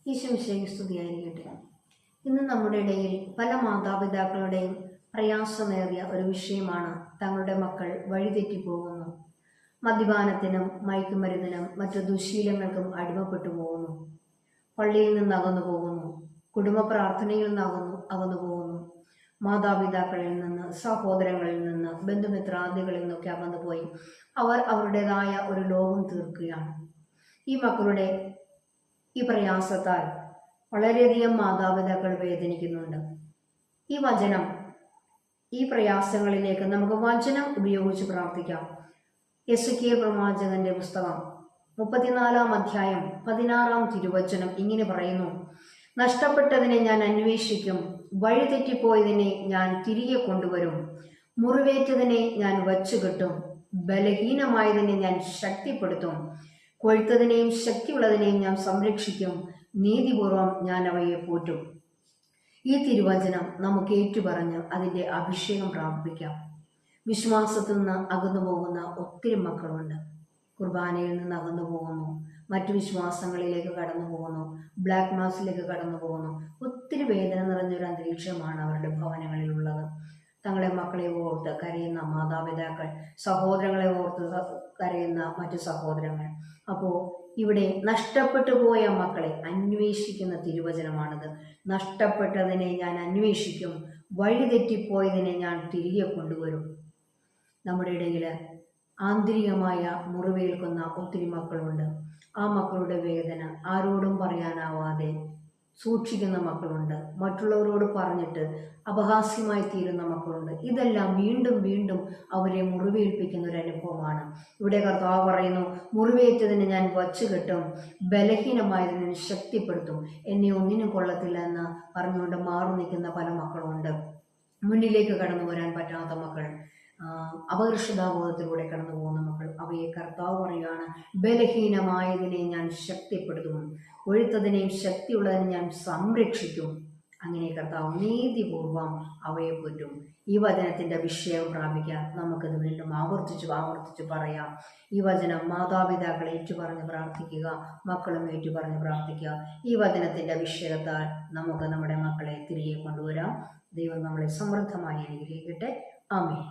ഈശോമിശിഹായ്ക്ക് സ്തുതിയായിരിക്കട്ടെ. ഇന്ന് നമ്മുടെ ഇടയിൽ പല മാതാപിതാക്കളുടെയും പ്രയാസമേറിയ ഒരു വിഷയമാണ് തങ്ങളുടെ മക്കൾ വഴിതെറ്റിപ്പോകുന്നു. മദ്യപാനത്തിനും മയക്കുമരുന്നിനും മറ്റു ദുശീലങ്ങൾക്കും അടിമപ്പെട്ടു പോകുന്നു. പള്ളിയിൽ നിന്ന് അകന്നു പോകുന്നു. കുടുംബ പ്രാർത്ഥനയിൽ നിന്ന് അകന്നു പോകുന്നു. മാതാപിതാക്കളിൽ നിന്ന്, സഹോദരങ്ങളിൽ നിന്ന്, ബന്ധുമിത്രാദികളിൽ നിന്നൊക്കെ അകന്നുപോയി അവർ അവരുടേതായ ഒരു ലോകം തീർക്കുകയാണ്. ഈ മക്കളുടെ ഈ പ്രയാസത്താൽ വളരെയധികം മാതാപിതാക്കൾ വേദനിക്കുന്നുണ്ട്. ഈ വചനം, ഈ പ്രയാസങ്ങളിലേക്ക് നമുക്ക് വചനം ഉപയോഗിച്ച് പ്രാർത്ഥിക്കാം. എസെക്കിയേൽ പ്രവാചകന്റെ പുസ്തകം 34-ാം അധ്യായം 16-ാം തിരുവചനം ഇങ്ങനെ പറയുന്നു: നഷ്ടപ്പെട്ടതിനെ ഞാൻ അന്വേഷിക്കും, വഴിതെറ്റിപ്പോയതിനെ ഞാൻ തിരികെ കൊണ്ടുവരും, മുറിവേറ്റതിനെ ഞാൻ വച്ചുകെട്ടും, ബലഹീനമായതിനെ ഞാൻ ശക്തിപ്പെടുത്തും, കൊഴുത്തതിനെയും ശക്തിയുള്ളതിനെയും ഞാൻ സംരക്ഷിക്കും, നീതിപൂർവം ഞാൻ അവയെ പോറ്റും. ഈ തിരുവചനം നമുക്ക് ഏറ്റുപറഞ്ഞ് അതിൻ്റെ അഭിഷേകം പ്രാപിക്കാം. വിശ്വാസത്തിൽ നിന്ന് അകന്നു പോകുന്ന ഒത്തിരി മക്കളുണ്ട്. കുർബാനയിൽ നിന്ന് അകന്നു പോകുന്നു, മറ്റു വിശ്വാസങ്ങളിലേക്ക് കടന്നു പോകുന്നു, ബ്ലാക്ക് മാസിലേക്ക് കടന്നു പോകുന്നു. ഒത്തിരി വേദന നിറഞ്ഞൊരു അന്തരീക്ഷമാണ് അവരുടെ ഭവനങ്ങളിലുള്ളത്. തങ്ങളെ മക്കളെ ഓർത്ത് കരയുന്ന മാതാപിതാക്കൾ, സഹോദരങ്ങളെ ഓർത്ത് കരയുന്ന മറ്റു സഹോദരങ്ങൾ. അപ്പോൾ ഇവിടെ നഷ്ടപ്പെട്ടു പോയ മക്കളെ അന്വേഷിക്കുന്ന തിരുവചനമാണിത്. നഷ്ടപ്പെട്ടതിനെ ഞാൻ അന്വേഷിക്കും, വഴിതെറ്റിപ്പോയതിനെ ഞാൻ തിരികെ കൊണ്ടുവരും. നമ്മുടെ ഇടയിൽ ആന്തരികമായ മുറിവേൽക്കുന്ന ഒത്തിരി മക്കളുണ്ട്. ആ മക്കളുടെ വേദന ആരോടും പറയാനാവാതെ സൂക്ഷിക്കുന്ന മക്കളുണ്ട്. മറ്റുള്ളവരോട് പറഞ്ഞിട്ട് അപഹാസ്യമായി തീരുന്ന മക്കളുണ്ട്. ഇതെല്ലാം വീണ്ടും വീണ്ടും അവരെ മുറിവേൽപ്പിക്കുന്ന ഒരു അനുഭവമാണ്. ഇവിടെ കർത്താവ് പറയുന്നു, മുറിവേറ്റതിന് ഞാൻ വച്ചുകെട്ടും, ബലഹീനമായതിനെ ശക്തിപ്പെടുത്തും, എന്നെ ഒന്നിനും കൊള്ളത്തില്ല എന്ന് പറഞ്ഞുകൊണ്ട് മാറി നിൽക്കുന്ന പല മക്കളുണ്ട്. മുന്നിലേക്ക് കടന്നു വരാൻ പറ്റാത്ത മക്കൾ, അപകർഷതാബോധത്തിലൂടെ കടന്നു പോകുന്ന മക്കൾ, അവയെ കർത്താവ് പറയുകയാണ്, ബലഹീനമായതിനെ ഞാൻ ശക്തിപ്പെടുത്തും, കൊഴുത്തതിനെയും ശക്തിയുള്ളതിനെ ഞാൻ സംരക്ഷിക്കും. അങ്ങനെ കർത്താവ് നീതിപൂർവം അവയെ പോറ്റും. ഈ വചനത്തിൻ്റെ അഭിഷേകം പ്രാപിക്കാൻ നമുക്കത് വീണ്ടും ആവർത്തിച്ച് പറയാം. ഈ വചനം മാതാപിതാക്കളെ ഏറ്റുപറഞ്ഞ് പ്രാർത്ഥിക്കുക, മക്കളും ഏറ്റുപറഞ്ഞ് പ്രാർത്ഥിക്കുക. ഈ വചനത്തിൻ്റെ അഭിഷേകത്താൽ നമുക്ക് നമ്മുടെ മക്കളെ തിരികെ കൊണ്ടുവരാം. ദൈവം നമ്മളെ സമൃദ്ധമായി അനുഗ്രഹിക്കട്ടെ. ആമേൻ.